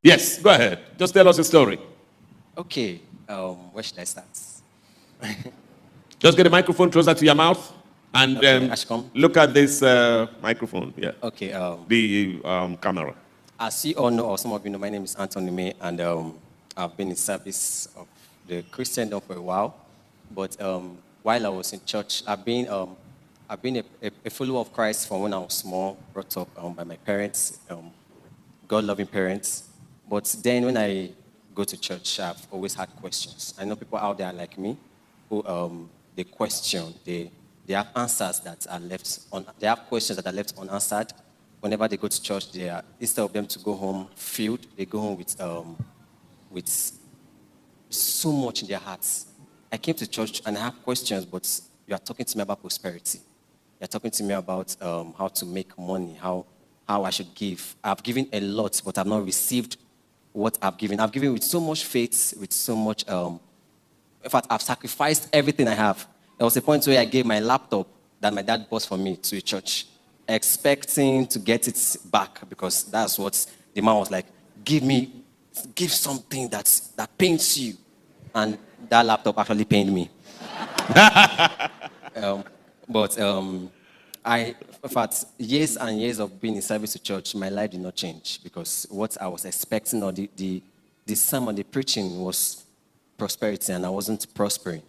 Yes, go ahead. Just tell us a story. Okay, where should I start? Just get the microphone closer to your mouth and Okay, Ashcom. look at this microphone. Yeah. Okay, The camera. as you all know, or some of you know, my name is Anthony May, and I've been in service of the Christendom for a while. But while I was in church, I've been a follower of Christ from when I was small, brought up by my parents, God-loving parents. But then when I go to church, I've always had questions. I know people out there like me who they question, they have answers that are left on, they have questions that are left unanswered. Whenever they go to church, they are, instead of them to go home filled, they go home with so much in their hearts. I came to church and I have questions, but you are talking to me about prosperity. You're talking to me about how to make money, how I should give. I've given a lot, but I've not received what I've given. I've given with so much faith, with so much, in fact, I've sacrificed everything I have. There was a point where I gave my laptop that my dad bought for me to a church, expecting to get it back because that's what the man was like, give something that pains you. And that laptop actually pained me. In fact, years and years of being in service to church, my life did not change because what I was expecting or the sermon, the preaching was prosperity and I wasn't prospering.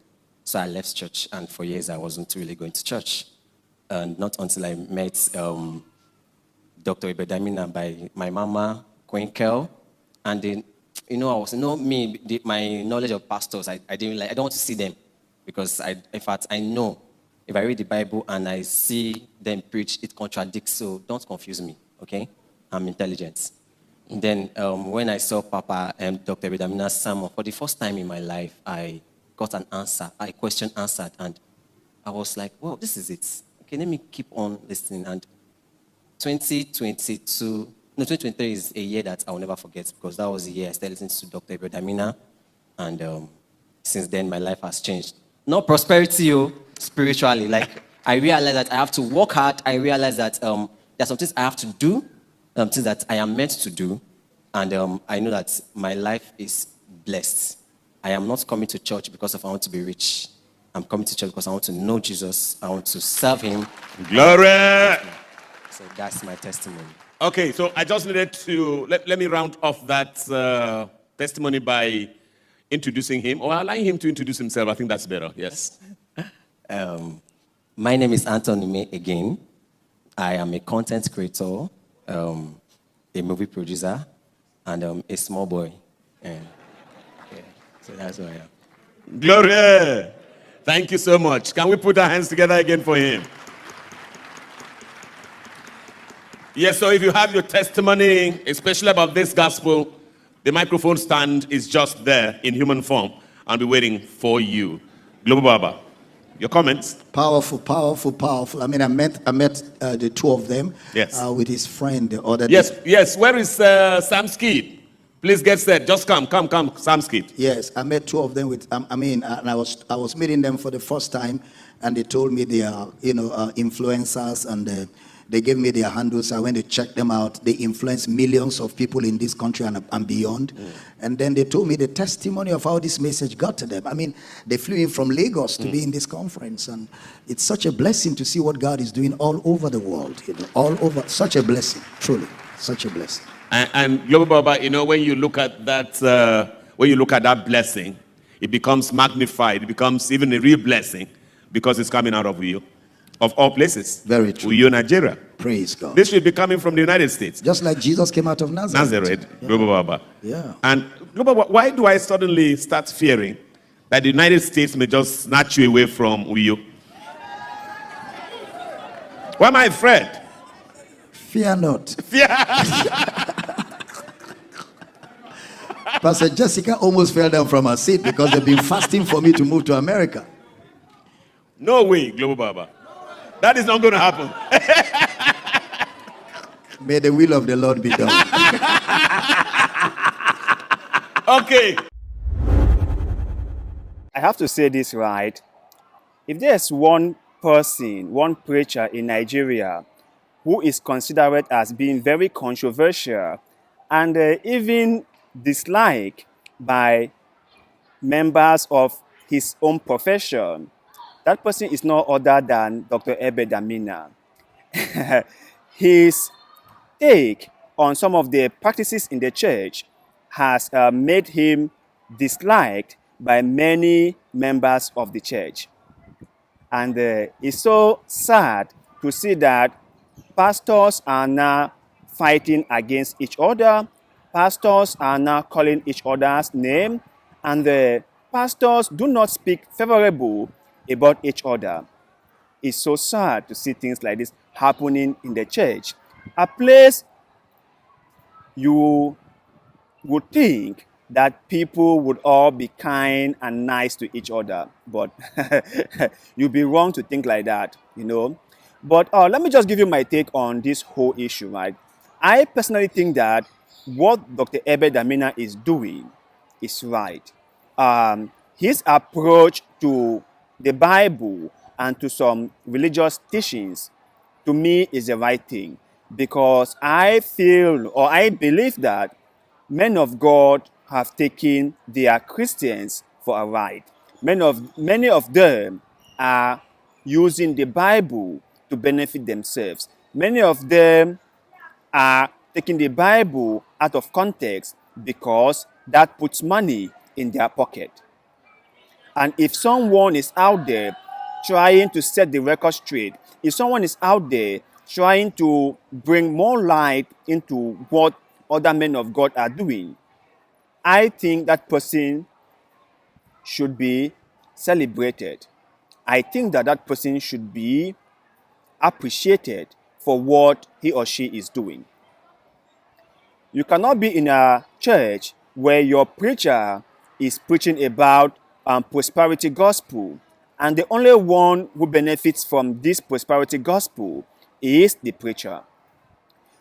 So I left church and for years I wasn't really going to church. And not until I met Dr. Ibedamina by my mama, Queen Kel. And then, my knowledge of pastors, I don't want to see them because in fact, I know if I read the Bible and I see them preach, it contradicts. So don't confuse me, okay? I'm intelligent. And then when I saw Papa and Dr. Bedamina's sermon, for the first time in my life, I got an answer, a question answered. And I was like, well, this is it. Okay, let me keep on listening. And 2023 is a year that I will never forget because that was the year I started listening to Dr. Bedamina. And since then, my life has changed. Not prosperity, spiritually. Like, I realized that I have to work hard. I realized that there are some things I have to do, things that I am meant to do. And I know that my life is blessed. I am not coming to church because I want to be rich. I'm coming to church because I want to know Jesus. I want to serve him. Glory! So that's my testimony. Okay, so I just needed to, let me round off that testimony by introducing him or allowing him to introduce himself. I think that's better, yes. My name is Anthony May again. I am a content creator, a movie producer, and a small boy. So that's who I am. Glory! Thank you so much. Can we put our hands together again for him? Yes, so if you have your testimony, especially about this gospel, the microphone stand is just there in human form. I'll be waiting for you. Global Baba, your comments? Powerful, powerful, powerful. I mean, I met the two of them. Yes. With his friend the other Yes, day. yes. Where is Sam Skid? Please get set. Just come, Sam Skid. Yes, I met two of them with. And I was meeting them for the first time, and they told me they are, influencers, and they gave me their handles. I went to check them out. They influence millions of people in this country and beyond. And then they told me the testimony of how this message got to them. I mean, they flew in from Lagos to be in this conference. And it's such a blessing to see what God is doing all over the world. All over. Such a blessing, truly. Such a blessing. And Global Baba, when you look at that, blessing, it becomes magnified. It becomes even a real blessing because it's coming out of you. Of all places. Very true. Uyo, Nigeria. Praise God. This should be coming from the United States. Just like Jesus came out of Nazareth. Yeah. Global Baba. Yeah. And Global Baba, why do I suddenly start fearing that the United States may just snatch you away from Uyo? Why am I afraid? Fear not. Fear. Pastor Jessica almost fell down from her seat because they've been fasting for me to move to America. No way, Global Baba. That is not going to happen. May the will of the Lord be done. Okay. I have to say this right. If there's one person, one preacher in Nigeria who is considered as being very controversial and even disliked by members of his own profession. That person is no other than Dr. Ebed Amina. His take on some of the practices in the church has made him disliked by many members of the church. And it's so sad to see that pastors are now fighting against each other. Pastors are now calling each other's name. And the pastors do not speak favorable about each other. It's so sad to see things like this happening in the church. A place you would think that people would all be kind and nice to each other, but you'd be wrong to think like that, you know. But let me just give you my take on this whole issue, right? I personally think that what Dr. Ebed Amina is doing is right. His approach to the Bible and to some religious teachings, to me, is the right thing, because I feel or I believe that men of God have taken their Christians for a ride. Many of them are using the Bible to benefit themselves. Many of them are taking the Bible out of context because that puts money in their pocket. And if someone is out there trying to set the record straight, if someone is out there trying to bring more light into what other men of God are doing, I think that person should be celebrated. I think that that person should be appreciated for what he or she is doing. You cannot be in a church where your preacher is preaching about prosperity gospel, and the only one who benefits from this prosperity gospel is the preacher.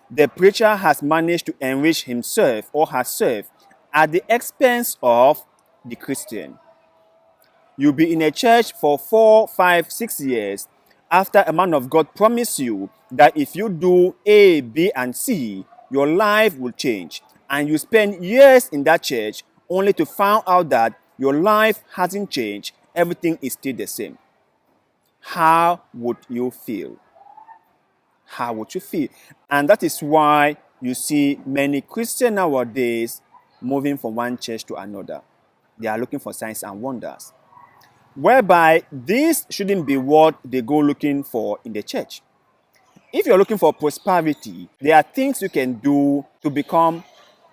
The preacher has managed to enrich himself or herself at the expense of the Christian. You'll be in a church for 4, 5, 6 years after a man of God promised you that if you do A, B, and C, your life will change. And you spend years in that church only to find out that your life hasn't changed, everything is still the same. How would you feel? How would you feel? And that is why you see many Christians nowadays moving from one church to another. They are looking for signs and wonders, whereby this shouldn't be what they go looking for in the church. If you're looking for prosperity, there are things you can do to become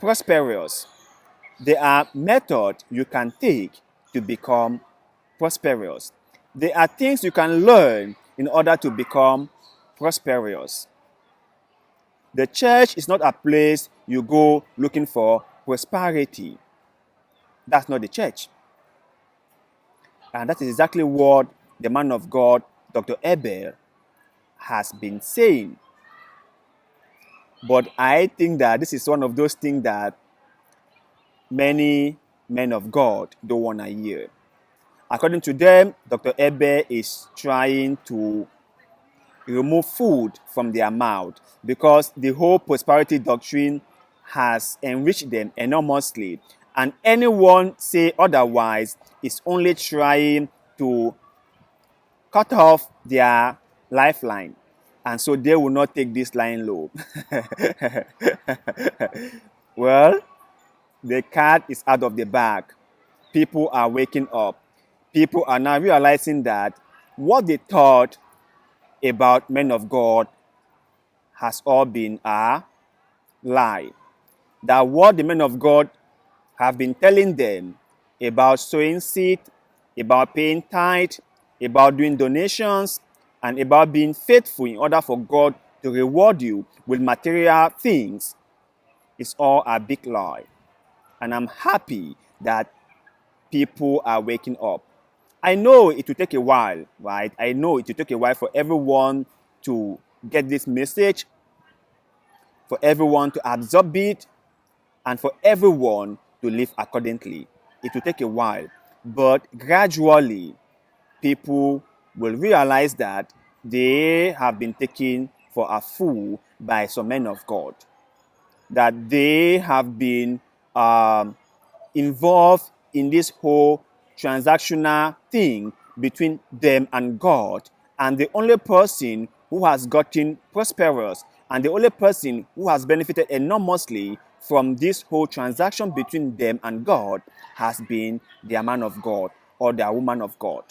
prosperous. There are methods you can take to become prosperous. There are things you can learn in order to become prosperous. The church is not a place you go looking for prosperity. That's not the church. And that is exactly what the man of God, Dr. Ebed, has been saying. But I think that this is one of those things that many men of God don't want to hear. According to them, Dr. Ebed is trying to remove food from their mouth because the whole prosperity doctrine has enriched them enormously. And anyone say otherwise is only trying to cut off their lifeline. And so they will not take this line low. Well, the cat is out of the bag. People are waking up. People are now realizing that what they thought about men of God has all been a lie. That what the men of God have been telling them about sowing seed, about paying tithe, about doing donations, and about being faithful in order for God to reward you with material things is all a big lie. And I'm happy that people are waking up. I know it will take a while, right? I know it will take a while for everyone to get this message, for everyone to absorb it, and for everyone to live accordingly. It will take a while, but gradually, people will realize that they have been taken for a fool by some men of God. that they have been involved in this whole transactional thing between them and God. And the only person who has gotten prosperous and the only person who has benefited enormously from this whole transaction between them and God has been their man of God or their woman of God.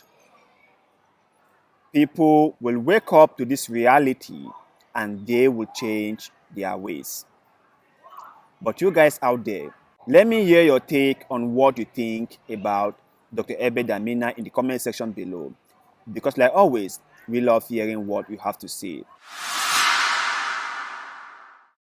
People will wake up to this reality and they will change their ways. But you guys out there, let me hear your take on what you think about Dr. Ebed Amina in the comment section below. Because like always, we love hearing what you have to say.